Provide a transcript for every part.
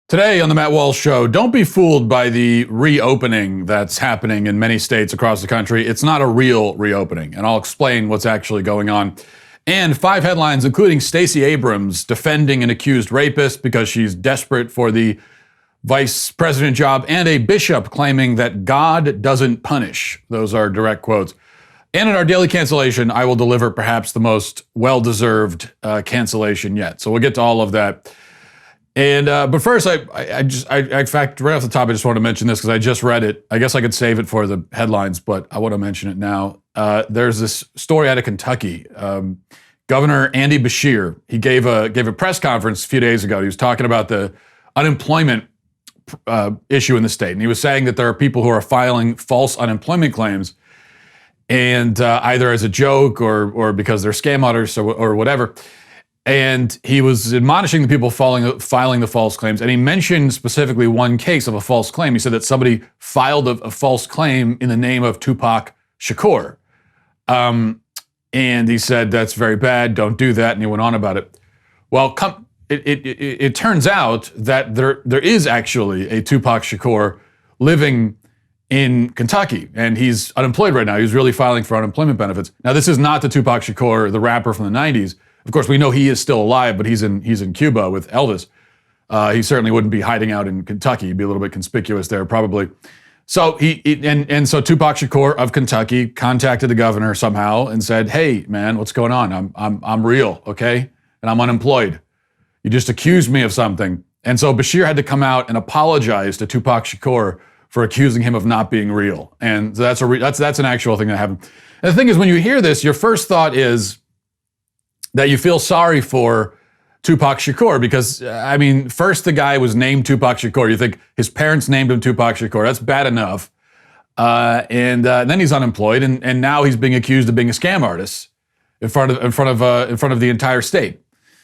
Today on the Matt Walsh Show, don't be fooled by the reopening that's happening in many states across the country. It's not a real reopening, and I'll explain what's actually going on. And 5 headlines, including Stacey Abrams defending an accused rapist because she's desperate for the vice president job, and a bishop claiming that God doesn't punish. Those are direct quotes. And in our daily cancellation, I will deliver perhaps the most well-deserved cancellation yet. So we'll get to all of that. And but first, in fact, right off the top, I just want to mention this because I just read it. I guess I could save it for the headlines, but I want to mention it now. There's this story out of Kentucky. Governor Andy Beshear, he gave a press conference a few days ago. He was talking about the unemployment issue in the state, and he was saying that there are people who are filing false unemployment claims, and either as a joke or because they're scam auditors or whatever. And he was admonishing the people filing the false claims. And he mentioned specifically one case of a false claim. He said that somebody filed a false claim in the name of Tupac Shakur. And he said, that's very bad, don't do that. And he went on about it. Well, it turns out that there is actually a Tupac Shakur living in Kentucky, and he's unemployed right now. He's really filing for unemployment benefits. Now, this is not the Tupac Shakur, the rapper from the 90s. Of course, we know he is still alive, but he's in Cuba with Elvis. He certainly wouldn't be hiding out in Kentucky. He'd be a little bit conspicuous there, probably. So so Tupac Shakur of Kentucky contacted the governor somehow and said, "Hey, man, what's going on? I'm real, okay, and I'm unemployed. You just accused me of something." And so Beshear had to come out and apologize to Tupac Shakur for accusing him of not being real. And so that's an actual thing that happened. And the thing is, when you hear this, your first thought is that you feel sorry for Tupac Shakur because, I mean, first the guy was named Tupac Shakur. You think his parents named him Tupac Shakur. That's bad enough. And then he's unemployed, and now he's being accused of being a scam artist in front of the entire state.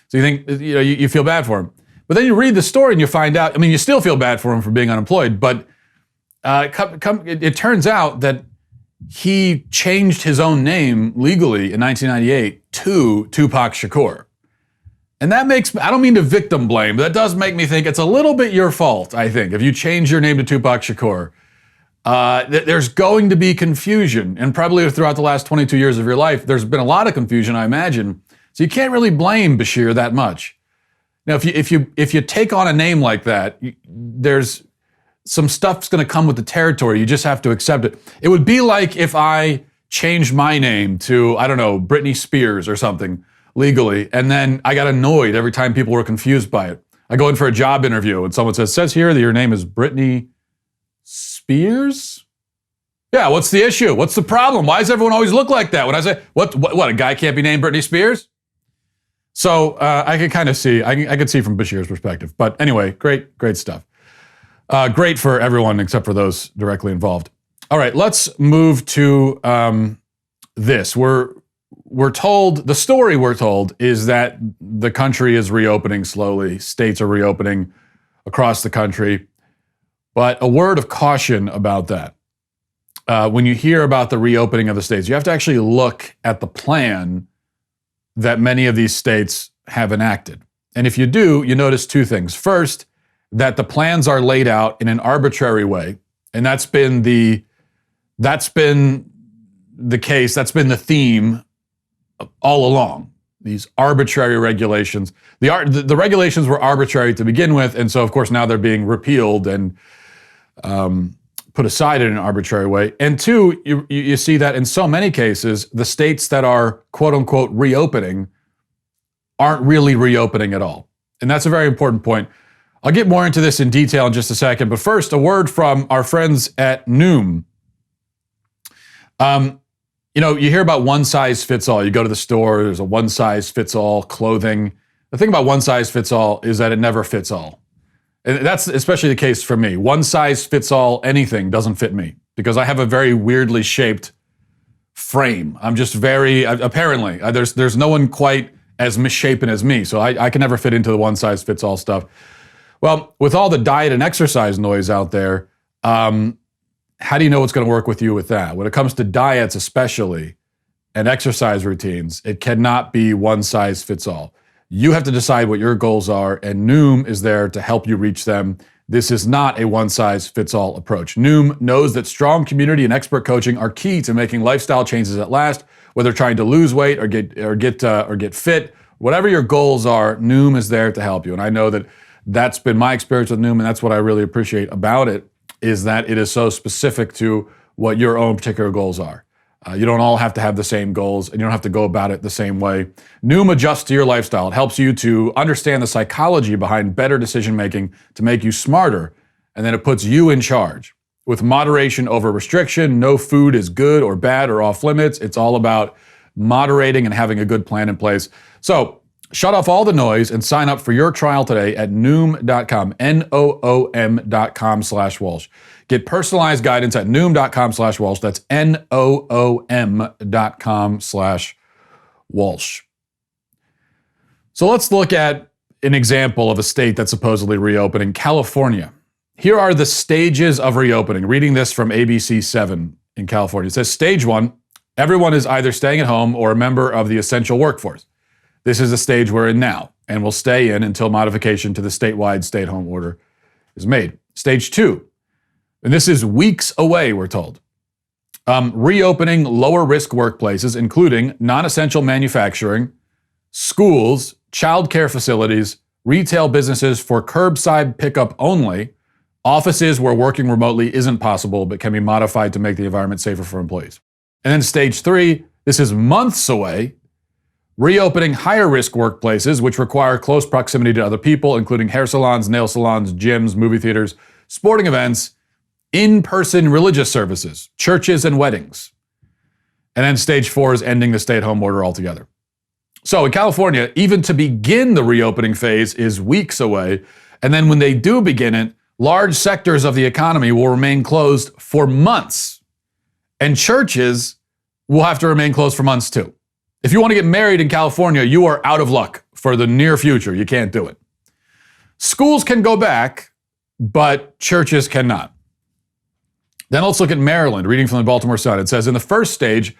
So you think, you feel bad for him. But then you read the story and you find out, I mean, you still feel bad for him for being unemployed, but it turns out that he changed his own name legally in 1998 to Tupac Shakur. And that makes, I don't mean to victim blame, but that does make me think it's a little bit your fault, I think. If you change your name to Tupac Shakur, there's going to be confusion. And probably throughout the last 22 years of your life, there's been a lot of confusion, I imagine. So you can't really blame Beshear that much. Now, if you take on a name like that, there's some stuff's going to come with the territory. You just have to accept it. It would be like if I changed my name to, I don't know, Britney Spears or something legally, and then I got annoyed every time people were confused by it. I go in for a job interview and someone says here that your name is Britney Spears? Yeah, what's the issue? What's the problem? Why does everyone always look like that? When I say, what a guy can't be named Britney Spears? So I could kind of see, I could see from Beshear's perspective. But anyway, great stuff. Great for everyone except for those directly involved. All right, let's move to this. We're told, the story we're told is that the country is reopening slowly. States are reopening across the country. But a word of caution about that. When you hear about the reopening of the states, you have to actually look at the plan that many of these states have enacted. And if you do, you notice 2 things. First, that the plans are laid out in an arbitrary way. And that's been the case, that's been the theme all along. These arbitrary regulations. The regulations were arbitrary to begin with, and so of course now they're being repealed and put aside in an arbitrary way. And 2, you see that in so many cases, the states that are quote unquote reopening aren't really reopening at all. And that's a very important point. I'll get more into this in detail in just a second, but first, a word from our friends at Noom. You hear about one size fits all. You go to the store, there's a one size fits all clothing. The thing about one size fits all is that it never fits all. And that's especially the case for me. One size fits all anything doesn't fit me because I have a very weirdly shaped frame. I'm just apparently, there's no one quite as misshapen as me, so I can never fit into the one size fits all stuff. Well, with all the diet and exercise noise out there, how do you know what's going to work with you with that? When it comes to diets especially, and exercise routines, it cannot be one size fits all. You have to decide what your goals are, and Noom is there to help you reach them. This is not a one-size-fits-all approach. Noom knows that strong community and expert coaching are key to making lifestyle changes that last. Whether trying to lose weight or get fit, whatever your goals are, Noom is there to help you. And I know that that's been my experience with Noom, and that's what I really appreciate about it, is that it is so specific to what your own particular goals are. You don't all have to have the same goals, and you don't have to go about it the same way. Noom adjusts to your lifestyle. It helps you to understand the psychology behind better decision-making to make you smarter, and then it puts you in charge. With moderation over restriction, no food is good or bad or off limits. It's all about moderating and having a good plan in place. So shut off all the noise and sign up for your trial today at Noom.com, Noom.com/Walsh. Get personalized guidance at Noom.com/Walsh. That's Noom.com/Walsh. So let's look at an example of a state that's supposedly reopening, California. Here are the stages of reopening. Reading this from ABC 7 in California. It says, stage 1, everyone is either staying at home or a member of the essential workforce. This is the stage we're in now, and will stay in until modification to the statewide stay-at-home order is made. Stage 2, and this is weeks away, we're told. Reopening lower-risk workplaces, including non-essential manufacturing, schools, childcare facilities, retail businesses for curbside pickup only, offices where working remotely isn't possible but can be modified to make the environment safer for employees. And then stage 3, this is months away, reopening higher risk workplaces which require close proximity to other people, including hair salons, nail salons, gyms, movie theaters, sporting events, in-person religious services, churches, and weddings. And then stage 4 is ending the stay-at-home order altogether. So in California, even to begin the reopening phase is weeks away. And then when they do begin it, large sectors of the economy will remain closed for months. And churches will have to remain closed for months too. If you want to get married in California, you are out of luck for the near future. You can't do it. Schools can go back, but churches cannot. Then let's look at Maryland, reading from the Baltimore Sun. It says, in the first stage,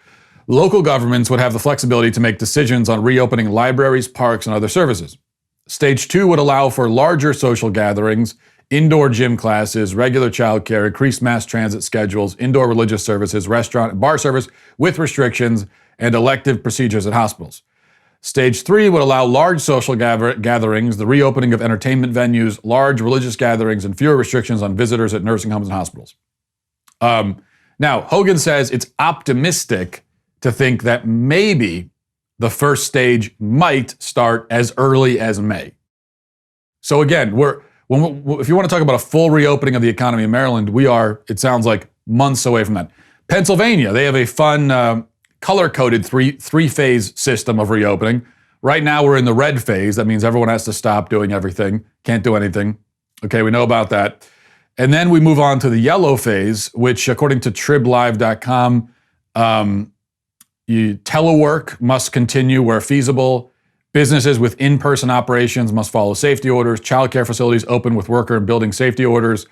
local governments would have the flexibility to make decisions on reopening libraries, parks, and other services. Stage 2 would allow for larger social gatherings, indoor gym classes, regular childcare, increased mass transit schedules, indoor religious services, restaurant and bar service with restrictions, and elective procedures at hospitals. Stage 3 would allow large social gatherings, the reopening of entertainment venues, large religious gatherings, and fewer restrictions on visitors at nursing homes and hospitals. Now, Hogan says it's optimistic to think that maybe the first stage might start as early as May. So again, if you want to talk about a full reopening of the economy in Maryland, we are, it sounds like, months away from that. Pennsylvania, they have a fun color-coded three-phase system of reopening. Right now we're in the red phase. That means everyone has to stop doing everything, can't do anything. Okay, we know about that. And then we move on to the yellow phase, which according to triblive.com, telework must continue where feasible. Businesses with in-person operations must follow safety orders. Childcare facilities open with worker and building safety orders.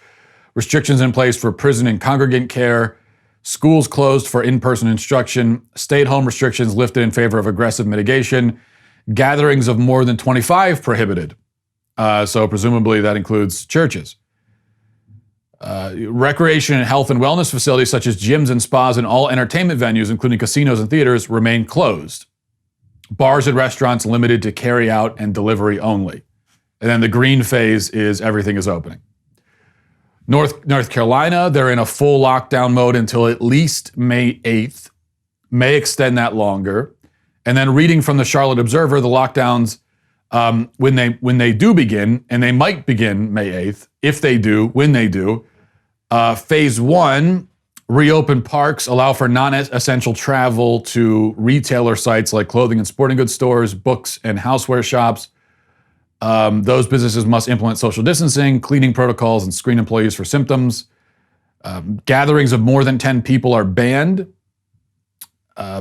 Restrictions in place for prison and congregant care. Schools closed for in-person instruction. Stay-at-home restrictions lifted in favor of aggressive mitigation. Gatherings of more than 25 prohibited. So presumably that includes churches. Recreation and health and wellness facilities such as gyms and spas and all entertainment venues, including casinos and theaters, remain closed. Bars and restaurants limited to carry out and delivery only. And then the green phase is everything is opening. North Carolina, they're in a full lockdown mode until at least May 8th. May extend that longer. And then reading from the Charlotte Observer, the lockdowns, when they do begin, and they might begin May 8th, if they do, when they do, phase 1, reopen parks, allow for non-essential travel to retailer sites like clothing and sporting goods stores, books and houseware shops. Those businesses must implement social distancing, cleaning protocols, and screen employees for symptoms. Gatherings of more than 10 people are banned.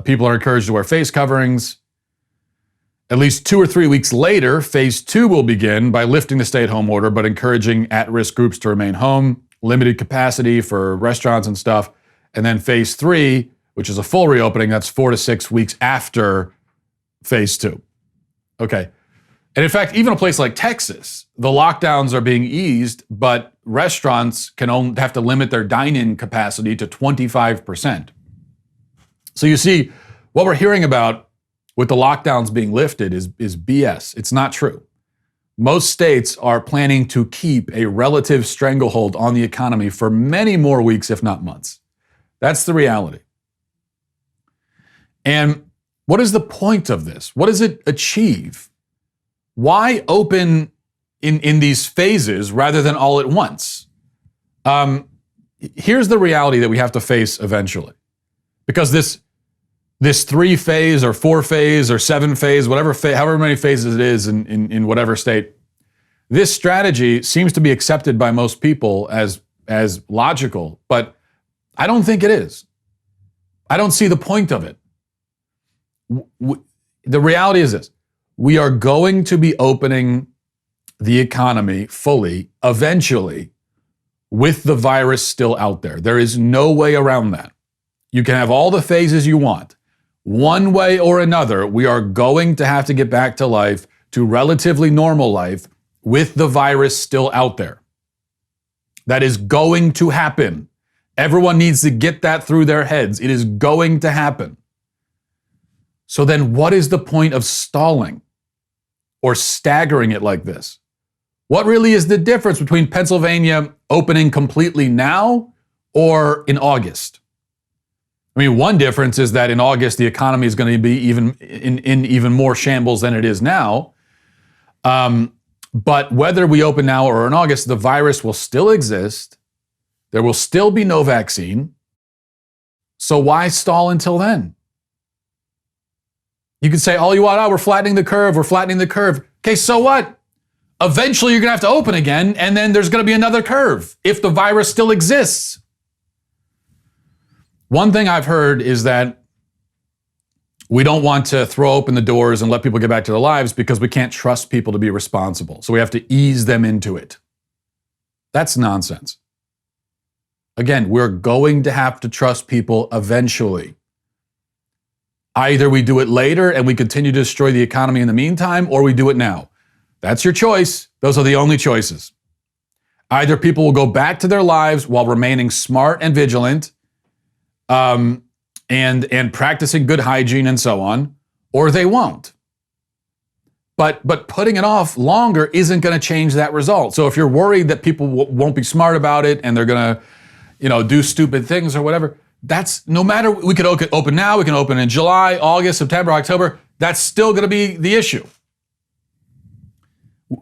People are encouraged to wear face coverings. At least 2 or 3 weeks later, phase 2 will begin by lifting the stay-at-home order, but encouraging at-risk groups to remain home, limited capacity for restaurants and stuff. And then phase 3, which is a full reopening, that's 4 to 6 weeks after phase 2. Okay. And in fact, even a place like Texas, the lockdowns are being eased, but restaurants can only have to limit their dine-in capacity to 25%. So you see, what we're hearing about with the lockdowns being lifted is BS. It's not true. Most states are planning to keep a relative stranglehold on the economy for many more weeks, if not months. That's the reality. And what is the point of this? What does it achieve? Why open in these phases rather than all at once? Here's the reality that we have to face eventually. Because this 3-phase or 4-phase or 7-phase, however many phases it is in whatever state, this strategy seems to be accepted by most people as logical, but I don't think it is. I don't see the point of it. The reality is this. We are going to be opening the economy fully eventually with the virus still out there. There is no way around that. You can have all the phases you want. One way or another, we are going to have to get back to life, to relatively normal life, with the virus still out there. That is going to happen. Everyone needs to get that through their heads. It is going to happen. So then what is the point of stalling or staggering it like this? What really is the difference between Pennsylvania opening completely now or in August? I mean, one difference is that in August, the economy is going to be in even more shambles than it is now. But whether we open now or in August, the virus will still exist. There will still be no vaccine. So why stall until then? You can say all you want, we're flattening the curve, Okay, so what? Eventually you're going to have to open again, and then there's going to be another curve if the virus still exists. One thing I've heard is that we don't want to throw open the doors and let people get back to their lives because we can't trust people to be responsible. So we have to ease them into it. That's nonsense. Again, we're going to have to trust people eventually. Either we do it later and we continue to destroy the economy in the meantime, or we do it now. That's your choice. Those are the only choices. Either people will go back to their lives while remaining smart and vigilant, and practicing good hygiene and so on, or they won't. But putting it off longer isn't going to change that result. So if you're worried that people won't be smart about it and they're going to, do stupid things or whatever, that's no matter. We could open now. We can open in July, August, September, October. That's still going to be the issue.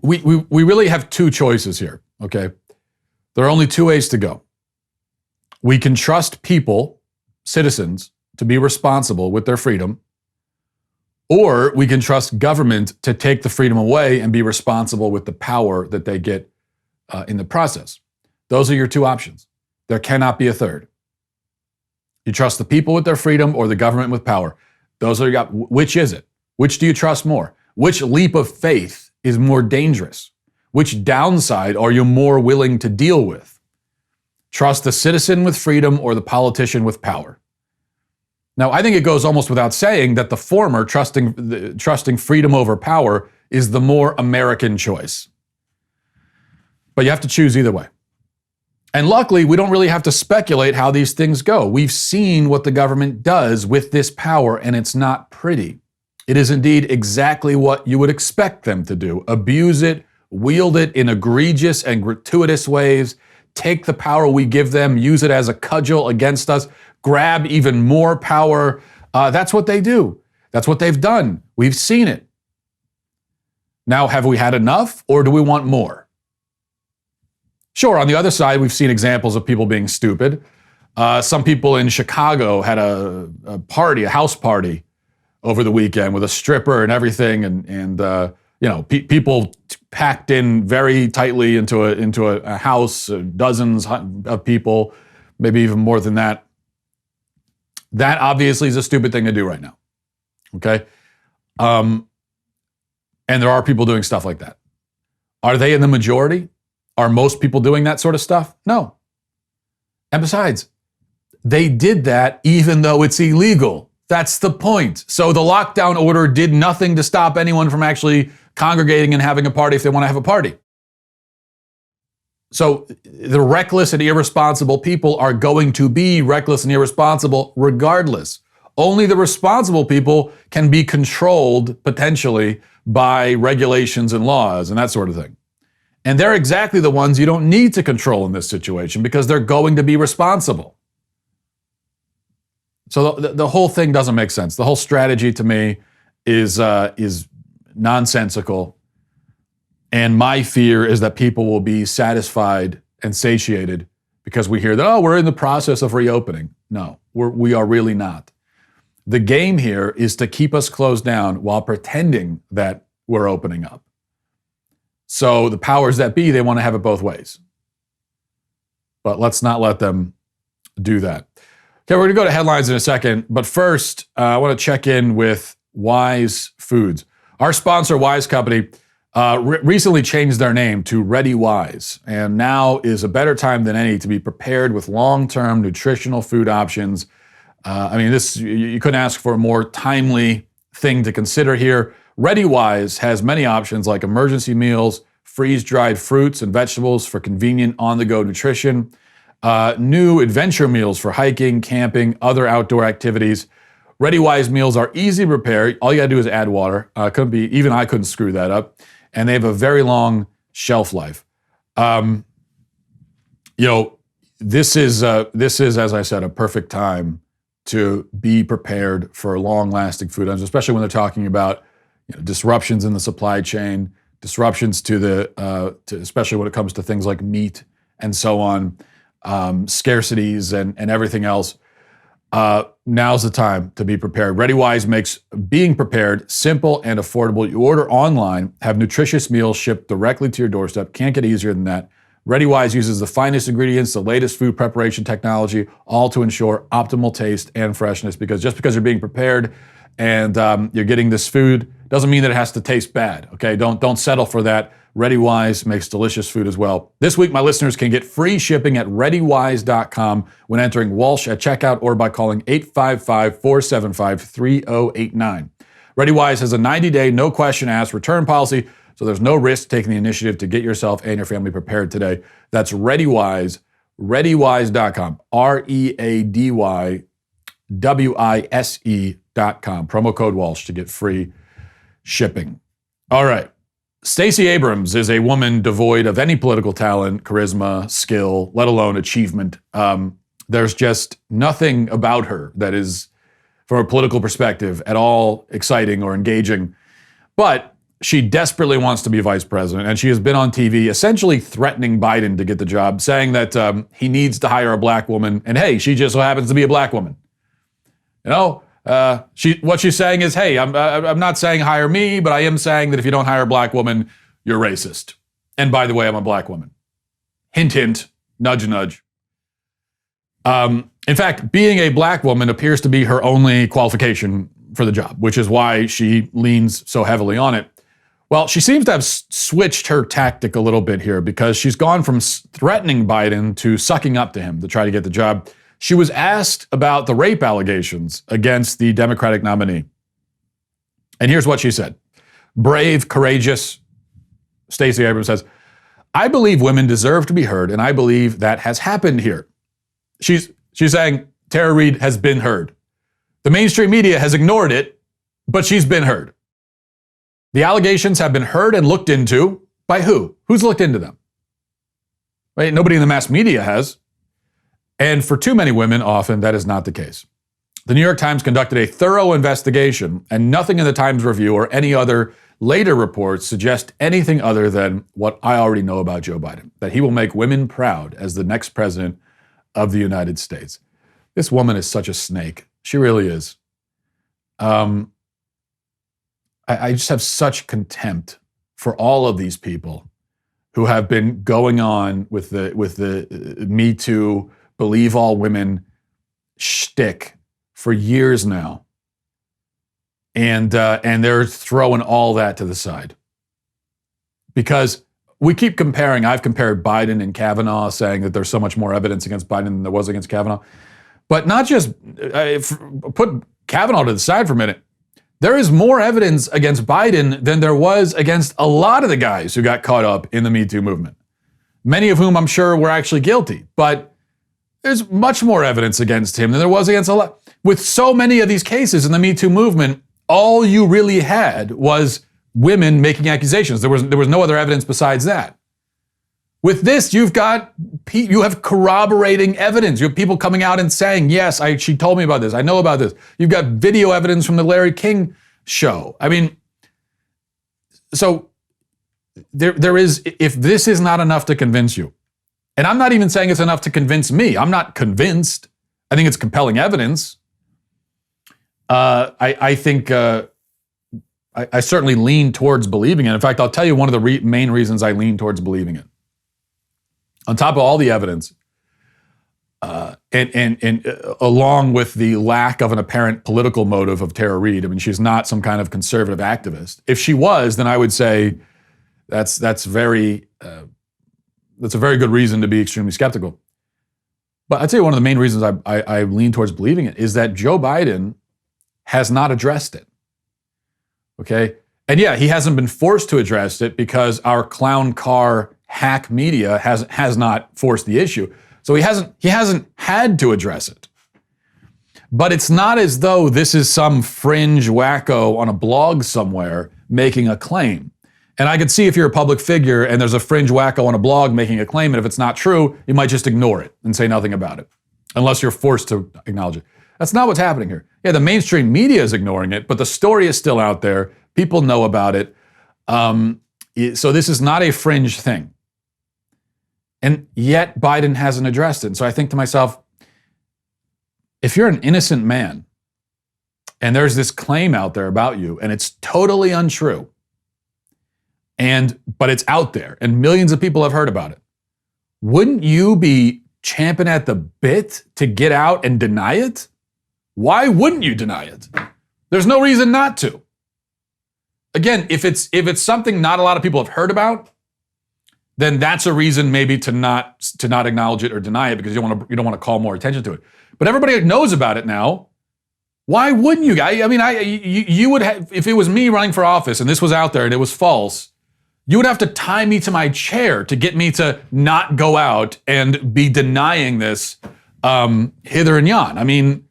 We really have two choices here. Okay, there are only two ways to go. We can trust people, citizens, to be responsible with their freedom, or we can trust government to take the freedom away and be responsible with the power that they get in the process. Those are your two options. There cannot be a third. You trust the people with their freedom or the government with power. Those are your, which is it? Which do you trust more? Which leap of faith is more dangerous? Which downside are you more willing to deal with? Trust the citizen with freedom or the politician with power? Now, I think it goes almost without saying that the former, trusting freedom over power, is the more American choice. But you have to choose either way. And luckily, we don't really have to speculate how these things go. We've seen what the government does with this power, and it's not pretty. It is indeed exactly what you would expect them to do. Abuse it, wield it in egregious and gratuitous ways, take the power we give them, use it as a cudgel against us, grab even more power. That's what they do. That's what they've done. We've seen it. Now, have we had enough, or do we want more? Sure, on the other side, we've seen examples of people being stupid. Some people in Chicago had a house party over the weekend with a stripper and everything, and people packed in very tightly into a house, dozens of people, maybe even more than that. That obviously is a stupid thing to do right now. Okay, and there are people doing stuff like that. Are they in the majority? Are most people doing that sort of stuff? No. And besides, they did that even though it's illegal. That's the point. So the lockdown order did nothing to stop anyone from actually congregating and having a party if they want to have a party. So the reckless and irresponsible people are going to be reckless and irresponsible regardless. Only the responsible people can be controlled potentially by regulations and laws and that sort of thing. And they're exactly the ones you don't need to control in this situation because they're going to be responsible. So the whole thing doesn't make sense. The whole strategy to me is nonsensical. And my fear is that people will be satisfied and satiated because we hear that, oh, we're in the process of reopening. No, we are really not. The game here is to keep us closed down while pretending that we're opening up. So the powers that be, they want to have it both ways. But let's not let them do that. Okay, we're going to go to headlines in a second. But first, I want to check in with Wise Foods. Our sponsor, Wise Company, recently changed their name to Ready Wise, and now is a better time than any to be prepared with long-term nutritional food options. You couldn't ask for a more timely thing to consider here. Ready Wise has many options like emergency meals, freeze-dried fruits and vegetables for convenient on-the-go nutrition, new adventure meals for hiking, camping, other outdoor activities. Ready Wise meals are easy to prepare. All you gotta do is add water. Even I couldn't screw that up. And they have a very long shelf life. This is, as I said, a perfect time to be prepared for long-lasting food items, especially when they're talking about disruptions in the supply chain, disruptions especially when it comes to things like meat and so on, scarcities and everything else. Now's the time to be prepared. ReadyWise makes being prepared simple and affordable. You order online, have nutritious meals shipped directly to your doorstep. Can't get easier than that. ReadyWise uses the finest ingredients, the latest food preparation technology, all to ensure optimal taste and freshness. Because just because you're being prepared and you're getting this food doesn't mean that it has to taste bad. Okay, don't settle for that. ReadyWise makes delicious food as well. This week, my listeners can get free shipping at ReadyWise.com when entering Walsh at checkout or by calling 855-475-3089. ReadyWise has a 90-day, no-question-asked return policy, so there's no risk taking the initiative to get yourself and your family prepared today. That's ReadyWise, ReadyWise.com, ReadyWise.com. Promo code Walsh to get free shipping. All right. Stacey Abrams is a woman devoid of any political talent, charisma, skill, let alone achievement. There's just nothing about her that is, from a political perspective, at all exciting or engaging. But she desperately wants to be vice president, and she has been on TV essentially threatening Biden to get the job, saying that he needs to hire a black woman, and hey, she just so happens to be a black woman. What she's saying is, hey, I'm not saying hire me, but I am saying that if you don't hire a black woman, you're racist. And by the way, I'm a black woman. Hint, hint, nudge, nudge. In fact, being a black woman appears to be her only qualification for the job, which is why she leans so heavily on it. Well, she seems to have switched her tactic a little bit here because she's gone from threatening Biden to sucking up to him to try to get the job. She was asked about the rape allegations against the Democratic nominee. And here's what she said. Brave, courageous, Stacey Abrams says, I believe women deserve to be heard, and I believe that has happened here. She's saying Tara Reade has been heard. The mainstream media has ignored it, but she's been heard. The allegations have been heard and looked into by who? Who's looked into them? Right? Nobody in the mass media has. And for too many women, often that is not the case. The New York Times conducted a thorough investigation, and nothing in the Times Review or any other later reports suggest anything other than what I already know about Joe Biden, that he will make women proud as the next president of the United States. This woman is such a snake. She really is. I just have such contempt for all of these people who have been going on with the Me Too, believe all women shtick for years now. And they're throwing all that to the side. Because we keep comparing, I've compared Biden and Kavanaugh, saying that there's so much more evidence against Biden than there was against Kavanaugh. But not just, put Kavanaugh to the side for a minute. There is more evidence against Biden than there was against a lot of the guys who got caught up in the Me Too movement. Many of whom I'm sure were actually guilty, but there's much more evidence against him than there was against a lot. With so many of these cases in the Me Too movement, all you really had was women making accusations. There was no other evidence besides that. With this, you have corroborating evidence. You have people coming out and saying, yes, she told me about this. I know about this. You've got video evidence from the Larry King show. I mean, so there is, if this is not enough to convince you, and I'm not even saying it's enough to convince me. I'm not convinced. I think it's compelling evidence. I think I certainly lean towards believing it. In fact, I'll tell you one of the main reasons I lean towards believing it. On top of all the evidence, and along with the lack of an apparent political motive of Tara Reade, I mean, she's not some kind of conservative activist. If she was, then I would say that's a very good reason to be extremely skeptical. But I'd say one of the main reasons I lean towards believing it is that Joe Biden has not addressed it. Okay? And yeah, he hasn't been forced to address it because our clown car hack media has not forced the issue. So he hasn't had to address it. But it's not as though this is some fringe wacko on a blog somewhere making a claim. And I could see if you're a public figure and there's a fringe wacko on a blog making a claim, and if it's not true, you might just ignore it and say nothing about it, unless you're forced to acknowledge it. That's not what's happening here. Yeah, the mainstream media is ignoring it, but the story is still out there. People know about it. So this is not a fringe thing. And yet Biden hasn't addressed it. And so I think to myself, if you're an innocent man and there's this claim out there about you and it's totally untrue, but it's out there and millions of people have heard about it, wouldn't you be champing at the bit to get out and deny it? Why wouldn't you deny it? There's no reason not to. Again, if it's something not a lot of people have heard about, then that's a reason maybe to not acknowledge it or deny it because you don't want to call more attention to it. But everybody knows about it now. Why wouldn't you? You would have, if it was me running for office and this was out there and it was false, you would have to tie me to my chair to get me to not go out and be denying this hither and yon. I mean,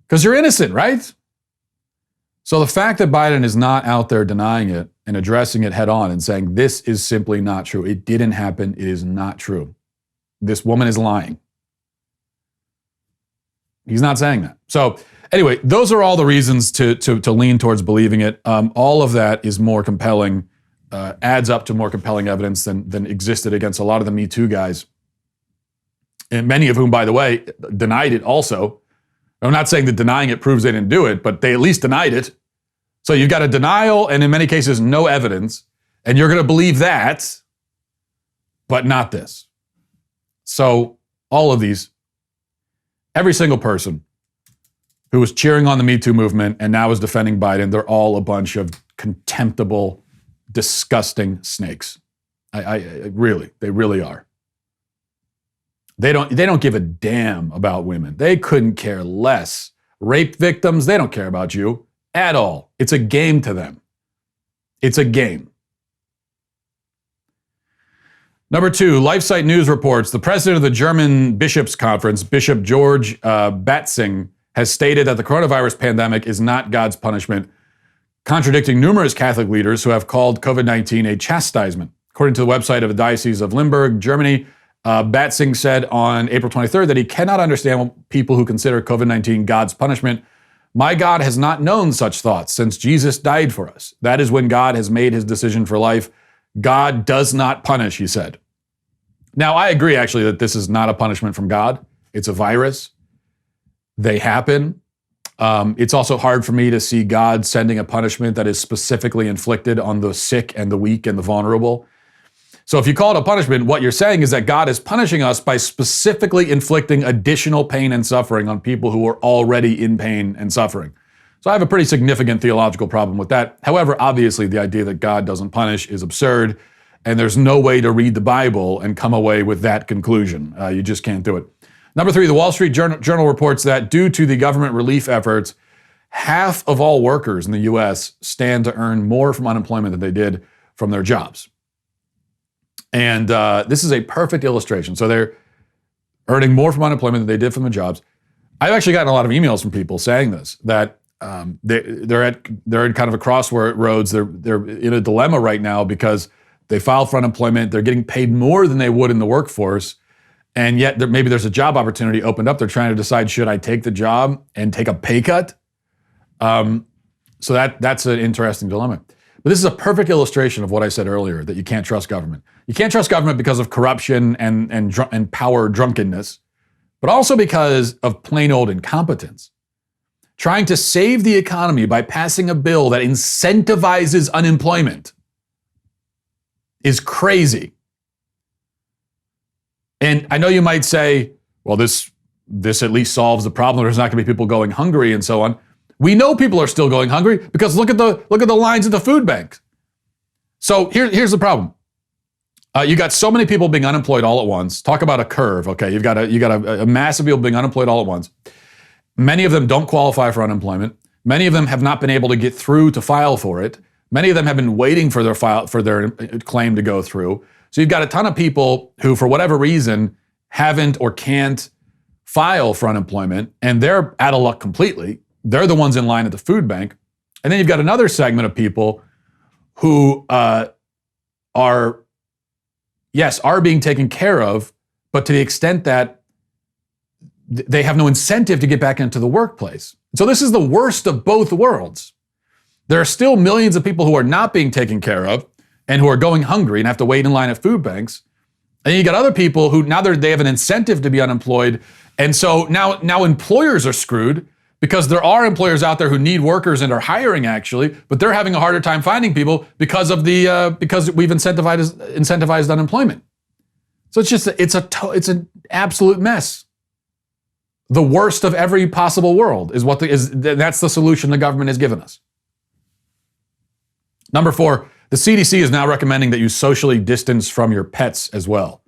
because you're innocent, right? So the fact that Biden is not out there denying it and addressing it head on and saying, this is simply not true. It didn't happen. It is not true. This woman is lying. He's not saying that. So anyway, those are all the reasons to lean towards believing it. All of that is more compelling, adds up to more compelling evidence than existed against a lot of the Me Too guys. And many of whom, by the way, denied it also. I'm not saying that denying it proves they didn't do it, but they at least denied it. So you've got a denial and in many cases, no evidence. And you're going to believe that, but not this. So all of these, every single person who was cheering on the Me Too movement and now is defending Biden, they're all a bunch of contemptible, disgusting snakes. They really are. They don't give a damn about women. They couldn't care less. Rape victims, they don't care about you at all. It's a game to them. It's a game. Number 2, LifeSite News reports the president of the German Bishops' Conference, Bishop George Batzing, has stated that the coronavirus pandemic is not God's punishment, contradicting numerous Catholic leaders who have called COVID-19 a chastisement. According to the website of the Diocese of Limburg, Germany, Batzing said on April 23rd that he cannot understand people who consider COVID-19 God's punishment. My God has not known such thoughts since Jesus died for us. That is when God has made his decision for life. God does not punish, he said. Now, I agree actually that this is not a punishment from God. It's a virus. They happen. It's also hard for me to see God sending a punishment that is specifically inflicted on the sick and the weak and the vulnerable. So if you call it a punishment, what you're saying is that God is punishing us by specifically inflicting additional pain and suffering on people who are already in pain and suffering. So I have a pretty significant theological problem with that. However, obviously the idea that God doesn't punish is absurd, and there's no way to read the Bible and come away with that conclusion. You just can't do it. Number 3, the Wall Street Journal reports that due to the government relief efforts, half of all workers in the U.S. stand to earn more from unemployment than they did from their jobs. And this is a perfect illustration. So they're earning more from unemployment than they did from their jobs. I've actually gotten a lot of emails from people saying this, that they're in kind of a crossroads. They're in a dilemma right now because they filed for unemployment. They're getting paid more than they would in the workforce. And yet maybe there's a job opportunity opened up. They're trying to decide, should I take the job and take a pay cut? So that's an interesting dilemma. But this is a perfect illustration of what I said earlier, that you can't trust government. You can't trust government because of corruption and power drunkenness, but also because of plain old incompetence. Trying to save the economy by passing a bill that incentivizes unemployment is crazy. And I know you might say, well, this at least solves the problem. There's not going to be people going hungry and so on. We know people are still going hungry because look at the lines at the food bank. So here's the problem. You got so many people being unemployed all at once. Talk about a curve. Okay, you got a massive people being unemployed all at once. Many of them don't qualify for unemployment. Many of them have not been able to get through to file for it. Many of them have been waiting for their claim to go through. So you've got a ton of people who, for whatever reason, haven't or can't file for unemployment, and they're out of luck completely. They're the ones in line at the food bank. And then you've got another segment of people who are being taken care of, but to the extent that they have no incentive to get back into the workplace. So this is the worst of both worlds. There are still millions of people who are not being taken care of and who are going hungry and have to wait in line at food banks. And you got other people who now they have an incentive to be unemployed. And so now employers are screwed because there are employers out there who need workers and are hiring actually, but they're having a harder time finding people because we've incentivized unemployment. So it's an absolute mess. The worst of every possible world that's the solution the government has given us. Number 4, the CDC is now recommending that you socially distance from your pets as well,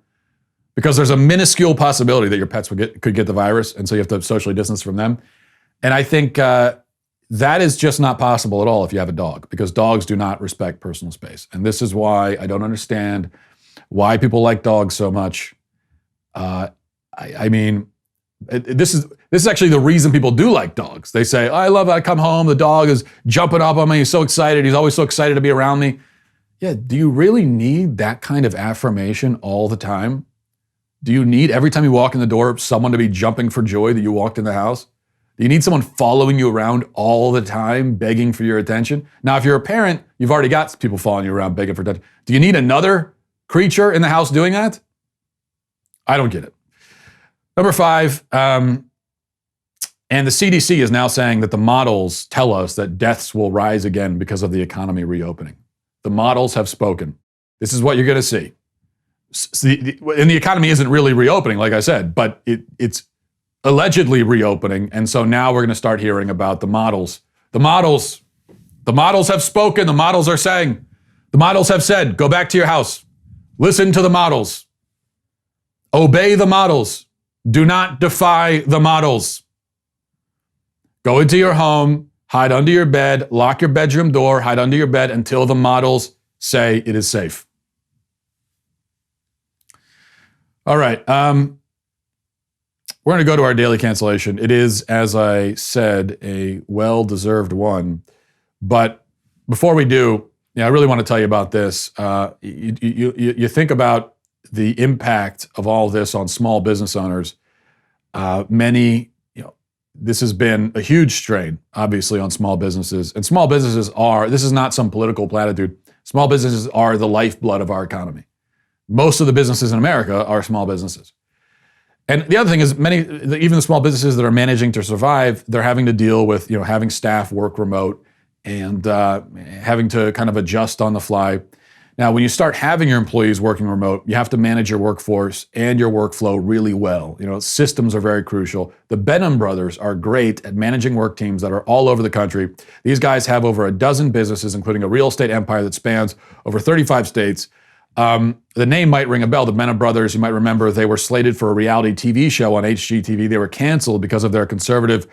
because there's a minuscule possibility that your pets could get the virus, and so you have to socially distance from them. And I think that is just not possible at all if you have a dog, because dogs do not respect personal space. And this is why I don't understand why people like dogs so much. This is actually the reason people do like dogs. They say, I love it. I come home, the dog is jumping up on me. He's so excited. He's always so excited to be around me. Yeah, do you really need that kind of affirmation all the time? Do you need every time you walk in the door, someone to be jumping for joy that you walked in the house? Do you need someone following you around all the time, begging for your attention? Now, if you're a parent, you've already got people following you around, begging for attention. Do you need another creature in the house doing that? I don't get it. Number 5, and the CDC is now saying that the models tell us that deaths will rise again because of the economy reopening. The models have spoken. This is what you're going to see. And the economy isn't really reopening, like I said, but it's allegedly reopening. And so now we're going to start hearing about the models. The models have spoken. The models are saying, the models have said, go back to your house. Listen to the models. Obey the models. Do not defy the models. Go into your home, hide under your bed, lock your bedroom door, hide under your bed until the models say it is safe. All right. We're going to go to our daily cancellation. It is, as I said, a well-deserved one. But before we do, I really want to tell you about this. You think about the impact of all this on small business owners. This has been a huge strain, obviously, on small businesses. And small businesses this is not some political platitude. Small businesses are the lifeblood of our economy. Most of the businesses in America are small businesses. And the other thing is even the small businesses that are managing to survive, they're having to deal with, having staff work remote and having to kind of adjust on the fly. Now, when you start having your employees working remote, you have to manage your workforce and your workflow really well. Systems are very crucial. The Benham brothers are great at managing work teams that are all over the country. These guys have over a dozen businesses, including a real estate empire that spans over 35 states. The name might ring a bell. The Benham brothers, you might remember, they were slated for a reality TV show on HGTV. They were canceled because of their conservative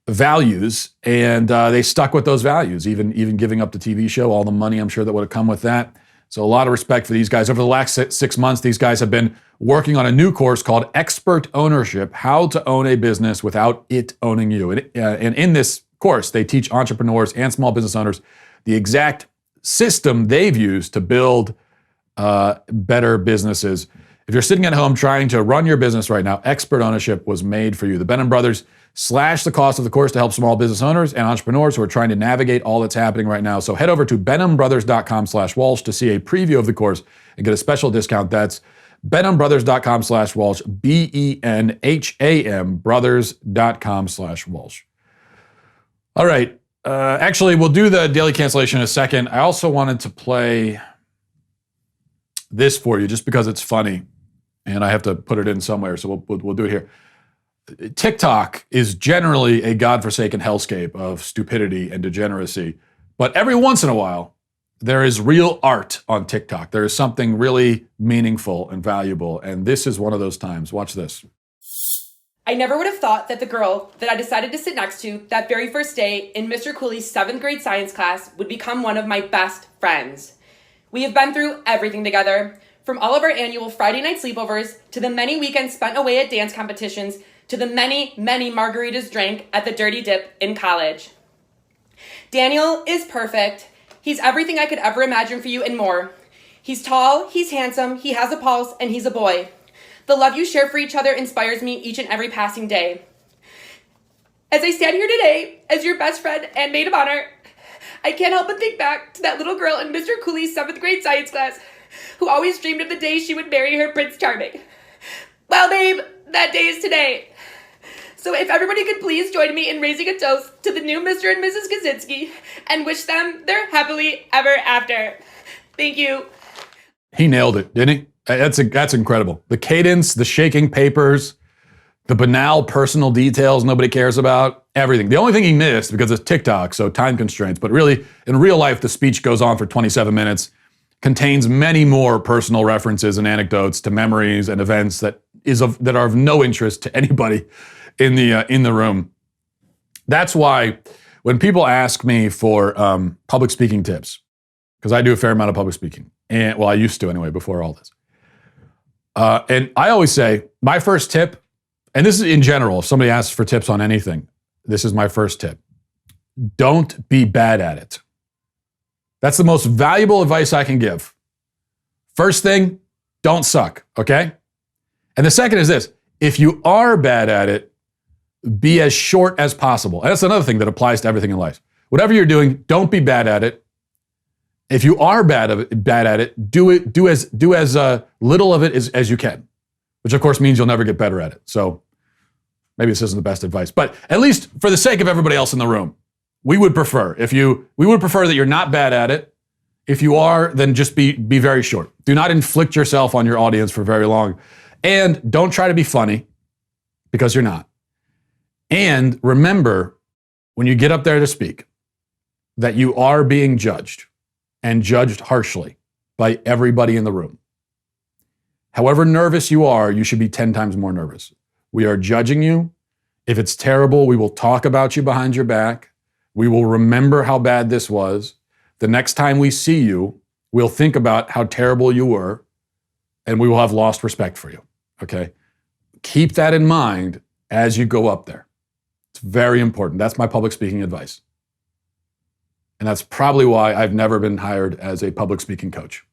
values, and they stuck with those values, even giving up the TV show, all the money I'm sure that would have come with that. So a lot of respect for these guys. Over the last 6 months, these guys have been working on a new course called Expert Ownership, How to Own a Business Without It Owning You. And in this course, they teach entrepreneurs and small business owners the exact system they've used to build better businesses. If you're sitting at home trying to run your business right now, Expert Ownership was made for you. The Benham brothers slashed the cost of the course to help small business owners and entrepreneurs who are trying to navigate all that's happening right now. So head over to benhambrothers.com/Walsh to see a preview of the course and get a special discount. That's benhambrothers.com/Walsh, BENHAM brothers.com/Walsh. All right. Actually, we'll do the daily cancellation in a second. I also wanted to play this for you just because it's funny and I have to put it in somewhere. So we'll do it here. TikTok is generally a godforsaken hellscape of stupidity and degeneracy. But every once in a while, there is real art on TikTok. There is something really meaningful and valuable. And this is one of those times. Watch this. I never would have thought that the girl that I decided to sit next to that very first day in Mr. Cooley's 7th grade science class would become one of my best friends. We have been through everything together, from all of our annual Friday night sleepovers to the many weekends spent away at dance competitions to the many, many margaritas drank at the Dirty Dip in college. Daniel is perfect. He's everything I could ever imagine for you and more. He's tall, he's handsome, he has a pulse, and he's a boy. The love you share for each other inspires me each and every passing day. As I stand here today, as your best friend and maid of honor, I can't help but think back to that little girl in Mr. Cooley's 7th grade science class who always dreamed of the day she would marry her Prince Charming. Well, babe, that day is today. So if everybody could please join me in raising a toast to the new Mr. and Mrs. Kaczynski and wish them their happily ever after. Thank you. He nailed it, didn't he? That's incredible. The cadence, the shaking papers, the banal personal details nobody cares about, everything. The only thing he missed, because it's TikTok, so time constraints, but really, in real life, the speech goes on for 27 minutes, contains many more personal references and anecdotes to memories and events that are of no interest to anybody in the room. That's why when people ask me for public speaking tips, because I do a fair amount of public speaking, and well, I used to anyway before all this. And I always say my first tip, and this is in general, if somebody asks for tips on anything, this is my first tip. Don't be bad at it. That's the most valuable advice I can give. First thing, don't suck, okay? And the second is this: if you are bad at it, be as short as possible. And that's another thing that applies to everything in life. Whatever you're doing, don't be bad at it. If you are bad at it, do as little of it as you can, which of course means you'll never get better at it. So maybe this isn't the best advice, but at least for the sake of everybody else in the room, we would prefer that you're not bad at it. If you are, then just be very short. Do not inflict yourself on your audience for very long. And don't try to be funny, because you're not. And remember, when you get up there to speak, that you are being judged, and judged harshly by everybody in the room. However nervous you are, you should be 10 times more nervous. We are judging you. If it's terrible, we will talk about you behind your back. We will remember how bad this was. The next time we see you, we'll think about how terrible you were, and we will have lost respect for you, okay? Keep that in mind as you go up there. It's very important. That's my public speaking advice. And that's probably why I've never been hired as a public speaking coach,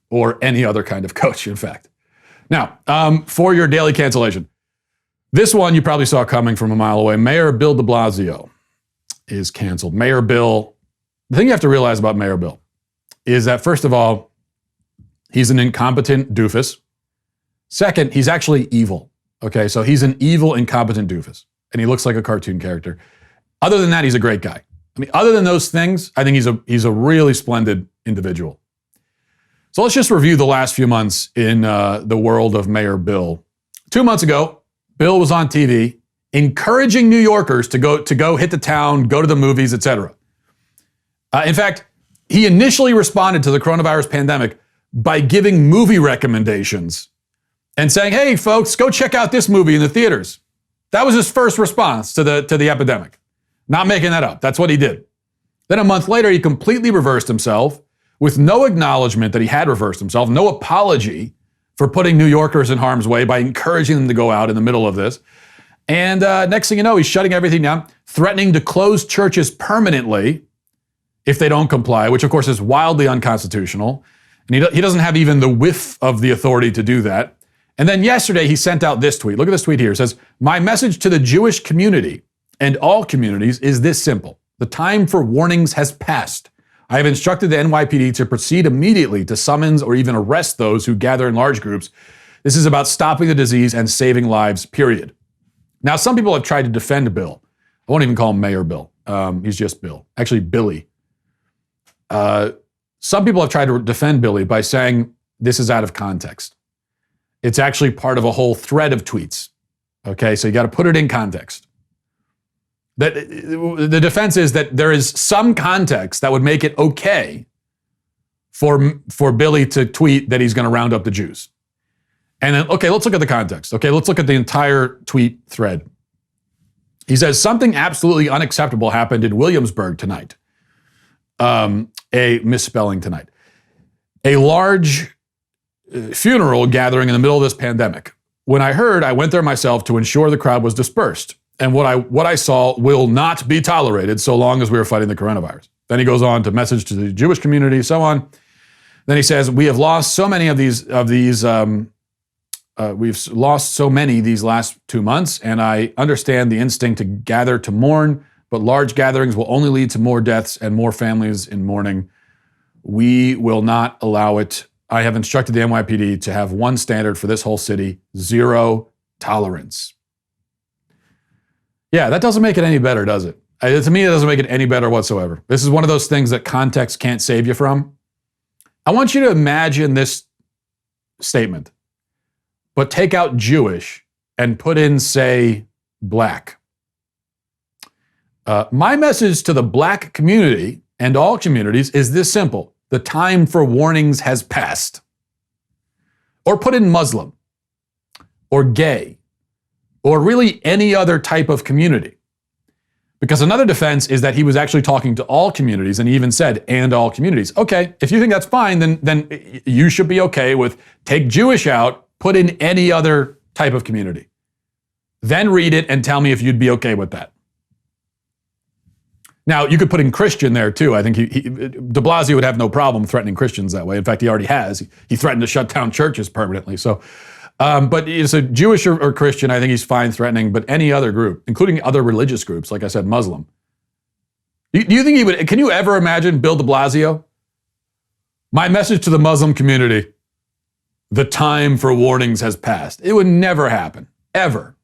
or any other kind of coach, in fact. Now, for your daily cancellation, this one you probably saw coming from a mile away. Mayor Bill de Blasio is canceled. Mayor Bill, the thing you have to realize about Mayor Bill is that, first of all, he's an incompetent doofus. Second, he's actually evil. Okay, so he's an evil, incompetent doofus, and he looks like a cartoon character. Other than that, he's a great guy. I mean, other than those things, I think he's a really splendid individual. So let's just review the last few months in the world of Mayor Bill. 2 months ago, Bill was on TV encouraging New Yorkers to go hit the town, go to the movies, etc. In fact, he initially responded to the coronavirus pandemic by giving movie recommendations and saying, "Hey, folks, go check out this movie in the theaters." That was his first response to the epidemic. Not making that up. That's what he did. Then a month later, he completely reversed himself with no acknowledgement that he had reversed himself, no apology for putting New Yorkers in harm's way by encouraging them to go out in the middle of this. And next thing you know, he's shutting everything down, threatening to close churches permanently if they don't comply, which of course is wildly unconstitutional. And he doesn't have even the whiff of the authority to do that. And then yesterday he sent out this tweet. Look at this tweet here. It says, "My message to the Jewish community and all communities is this simple. The time for warnings has passed. I have instructed the NYPD to proceed immediately to summons or even arrest those who gather in large groups. This is about stopping the disease and saving lives, period." Now, some people have tried to defend Bill. I won't even call him Mayor Bill. He's just Bill. Actually, Billy. Some people have tried to defend Billy by saying this is out of context. It's actually part of a whole thread of tweets. Okay, so you got to put it in context. That the defense is that there is some context that would make it okay for Billy to tweet that he's going to round up the Jews. And then, okay, let's look at the context. Okay, let's look at the entire tweet thread. He says, "Something absolutely unacceptable happened in Williamsburg tonight." A misspelling tonight. A large funeral gathering in the middle of this pandemic. When I heard, I went there myself to ensure the crowd was dispersed. And what I saw will not be tolerated so long as we are fighting the coronavirus. Then he goes on to message to the Jewish community, so on. Then he says, "We have lost so many we've lost so many these last 2 months, and I understand the instinct to gather to mourn, but large gatherings will only lead to more deaths and more families in mourning. We will not allow it. I have instructed the NYPD to have one standard for this whole city: zero tolerance." Yeah, that doesn't make it any better, does it? To me, it doesn't make it any better whatsoever. This is one of those things that context can't save you from. I want you to imagine this statement, but take out Jewish and put in, say, black. My message to the black community and all communities is this simple: the time for warnings has passed. Or put in Muslim, or gay, or really any other type of community. Because another defense is that he was actually talking to all communities, and he even said, "and all communities." Okay, if you think that's fine, then you should be okay with take Jewish out, put in any other type of community. Then read it and tell me if you'd be okay with that. Now, you could put in Christian there too. I think de Blasio would have no problem threatening Christians that way. In fact, he already has. He threatened to shut down churches permanently. So, but it's a Jewish or Christian, I think he's fine threatening, but any other group, including other religious groups, like I said, Muslim. Do you think he would, can you ever imagine Bill de Blasio? My message to the Muslim community: the time for warnings has passed. It would never happen, ever.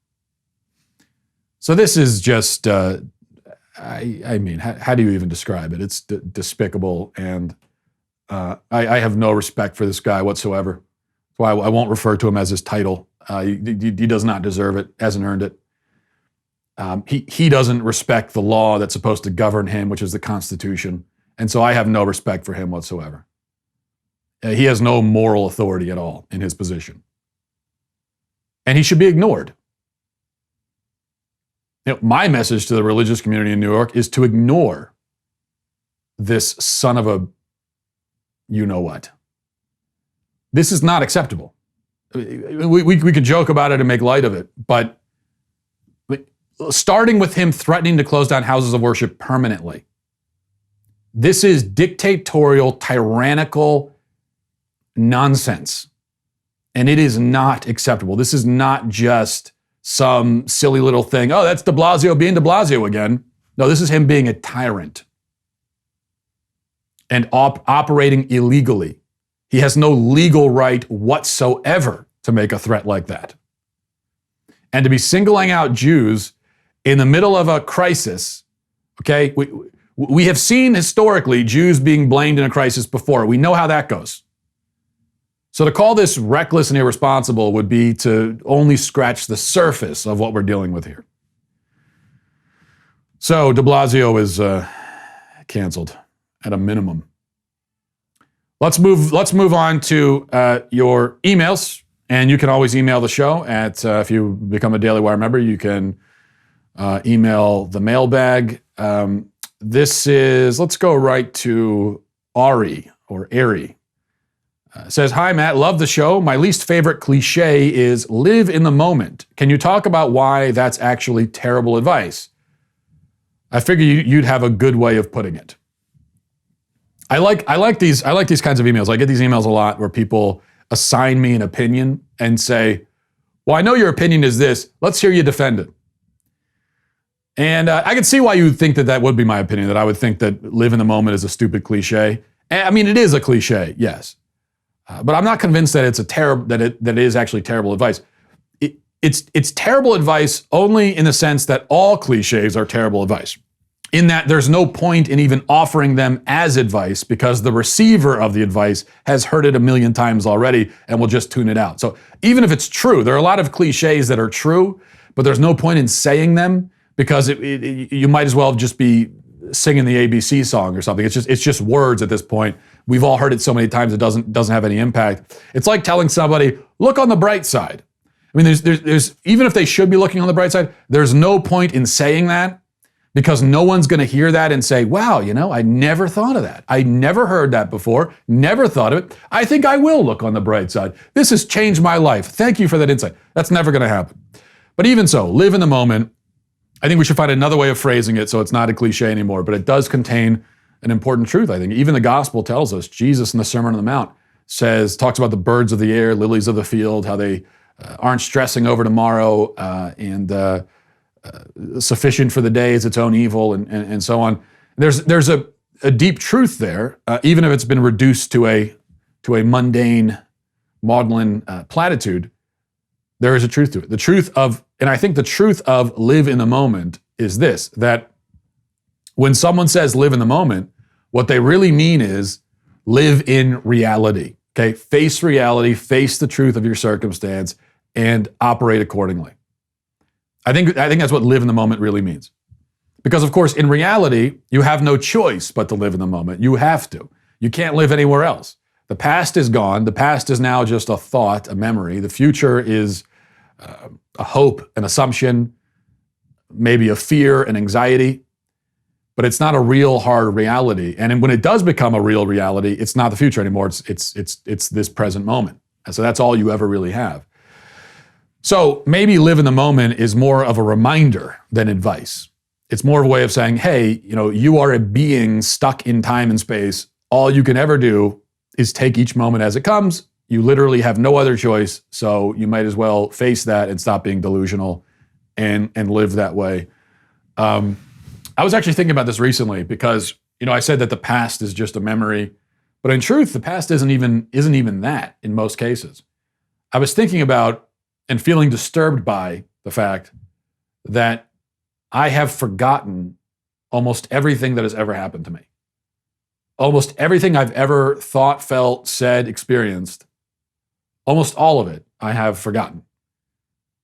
So this is just, I mean, how do you even describe it? It's despicable, and I have no respect for this guy whatsoever. That's why I won't refer to him as his title. He does not deserve it, hasn't earned it. He doesn't respect the law that's supposed to govern him, which is the Constitution, and so I have no respect for him whatsoever. He has no moral authority at all in his position, and he should be ignored. You know, my message to the religious community in New York is to ignore this son of a you-know-what. This is not acceptable. We could joke about it and make light of it, but starting with him threatening to close down houses of worship permanently, this is dictatorial, tyrannical nonsense, and it is not acceptable. This is not just some silly little thing. Oh, that's de Blasio being de Blasio again. No, this is him being a tyrant and operating illegally. He has no legal right whatsoever to make a threat like that. And to be singling out Jews in the middle of a crisis, okay? We have seen historically Jews being blamed in a crisis before. We know how that goes. So to call this reckless and irresponsible would be to only scratch the surface of what we're dealing with here. So de Blasio is canceled at a minimum. Let's move on to your emails And you can always email the show at, if you become a Daily Wire member, you can email the mailbag. Let's go right to Ari or Ari. Says, hi, Matt, love the show. My least favorite cliche is live in the moment. Can you talk about why that's actually terrible advice? I figure you'd have a good way of putting it. I like these kinds of emails. I get these emails a lot where people assign me an opinion and say, well, I know your opinion is this. Let's hear you defend it. And I can see why you would think that would be my opinion, that I would think that live in the moment is a stupid cliche. I mean, it is a cliche, yes. But I'm not convinced that it is actually terrible advice. It's terrible advice only in the sense that all cliches are terrible advice, in that there's no point in even offering them as advice because the receiver of the advice has heard it a million times already and will just tune it out. So even if it's true, there are a lot of cliches that are true, but there's no point in saying them because you might as well just be singing the ABC song or something. It's just words at this point. We've all heard it so many times it doesn't have any impact. It's like telling somebody, look on the bright side. I mean, there's even if they should be looking on the bright side, there's no point in saying that because no one's going to hear that and say, wow, I never thought of that. I never heard that before. Never thought of it. I think I will look on the bright side. This has changed my life. Thank you for that insight. That's never going to happen. But even so, live in the moment. I think we should find another way of phrasing it so it's not a cliche anymore, but it does contain an important truth, I think. Even the gospel tells us, Jesus in the Sermon on the Mount talks about the birds of the air, lilies of the field, how they aren't stressing over tomorrow and sufficient for the day is its own evil and so on. There's a deep truth there, even if it's been reduced to a mundane, maudlin platitude. There is a truth to it. And I think the truth of live in the moment is this, that when someone says live in the moment, what they really mean is live in reality, okay? Face reality, face the truth of your circumstance, and operate accordingly. I think that's what live in the moment really means. Because of course, in reality, you have no choice but to live in the moment. You have to. You can't live anywhere else. The past is gone. The past is now just a thought, a memory. The future is a hope, an assumption, maybe a fear, an anxiety, but it's not a real hard reality. And when it does become a real reality, it's not the future anymore. It's this present moment. And so that's all you ever really have. So maybe live in the moment is more of a reminder than advice. It's more of a way of saying, hey, you are a being stuck in time and space. All you can ever do is take each moment as it comes. You literally have no other choice, so you might as well face that and stop being delusional and live that way. I was actually thinking about this recently because, I said that the past is just a memory, but in truth, the past isn't even that in most cases. I was thinking about and feeling disturbed by the fact that I have forgotten almost everything that has ever happened to me. Almost everything I've ever thought, felt, said, experienced, almost all of it I have forgotten.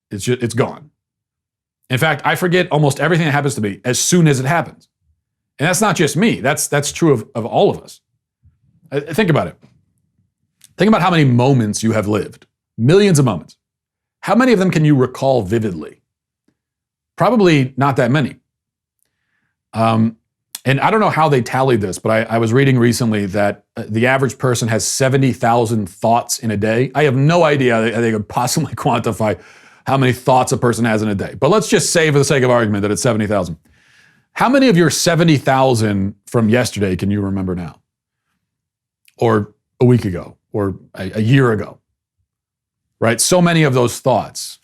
It's gone. In fact, I forget almost everything that happens to me as soon as it happens. And that's not just me. That's true of all of us. Think about it. Think about how many moments you have lived. Millions of moments. How many of them can you recall vividly? Probably not that many. And I don't know how they tallied this, but I was reading recently that the average person has 70,000 thoughts in a day. I have no idea how they could possibly quantify how many thoughts a person has in a day. But let's just say for the sake of argument that it's 70,000. How many of your 70,000 from yesterday can you remember now? Or a week ago? Or a year ago? Right? So many of those thoughts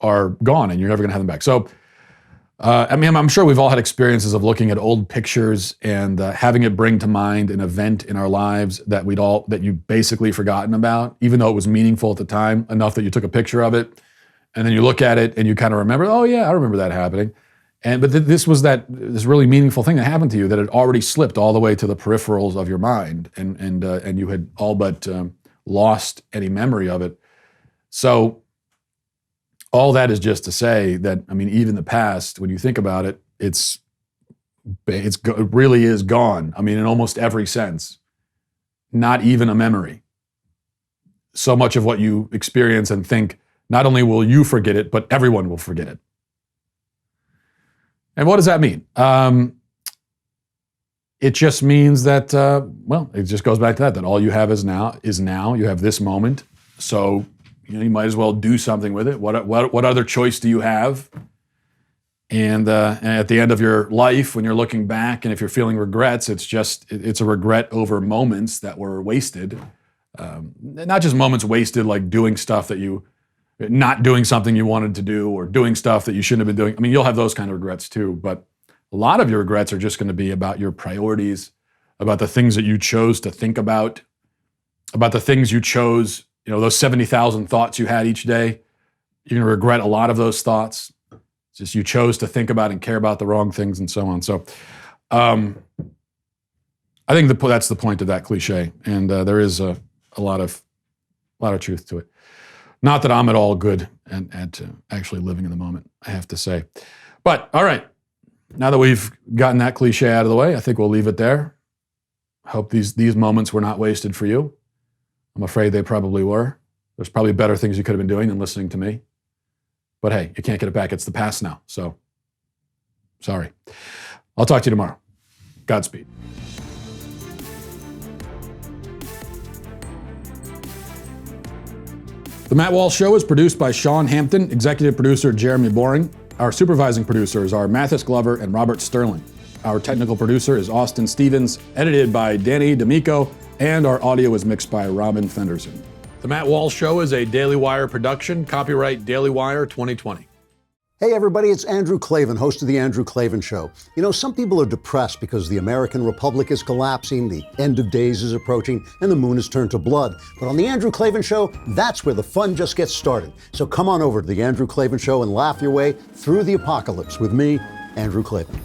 are gone and you're never going to have them back. So I'm sure we've all had experiences of looking at old pictures and having it bring to mind an event in our lives that you basically forgotten about, even though it was meaningful at the time, enough that you took a picture of it, and then you look at it and you kind of remember, oh yeah, I remember that happening. But this was this really meaningful thing that happened to you that had already slipped all the way to the peripherals of your mind, and you had all but lost any memory of it. So all that is just to say that, even the past, when you think about it, it really is gone. In almost every sense, not even a memory. so much of what you experience and think, not only will you forget it, but everyone will forget it. And what does that mean? It just means that, it just goes back to that all you have is now. You have this moment. So, you might as well do something with it. What other choice do you have? And at the end of your life, when you're looking back, and if you're feeling regrets, it's a regret over moments that were wasted. Not just moments wasted, like doing stuff not doing something you wanted to do, or doing stuff that you shouldn't have been doing. I mean, you'll have those kind of regrets too, but a lot of your regrets are just going to be about your priorities, about the things that you chose to think about the things you chose, those 70,000 thoughts you had each day. You're going to regret a lot of those thoughts. It's just you chose to think about and care about the wrong things and so on. So I think that's the point of that cliche. And there is a lot of truth to it. Not that I'm at all good at actually living in the moment, I have to say. But all right, now that we've gotten that cliche out of the way, I think we'll leave it there. Hope these moments were not wasted for you. I'm afraid they probably were. There's probably better things you could have been doing than listening to me. But hey, you can't get it back. It's the past now. So, sorry. I'll talk to you tomorrow. Godspeed. The Matt Walsh Show is produced by Sean Hampton, executive producer Jeremy Boring. Our supervising producers are Mathis Glover and Robert Sterling. Our technical producer is Austin Stevens, edited by Danny D'Amico, and our audio is mixed by Robin Fenderson. The Matt Walsh Show is a Daily Wire production, copyright Daily Wire 2020. Hey everybody, it's Andrew Klavan, host of The Andrew Klavan Show. Some people are depressed because the American Republic is collapsing, the end of days is approaching, and the moon has turned to blood. But on The Andrew Klavan Show, that's where the fun just gets started. So come on over to The Andrew Klavan Show and laugh your way through the apocalypse with me, Andrew Klavan.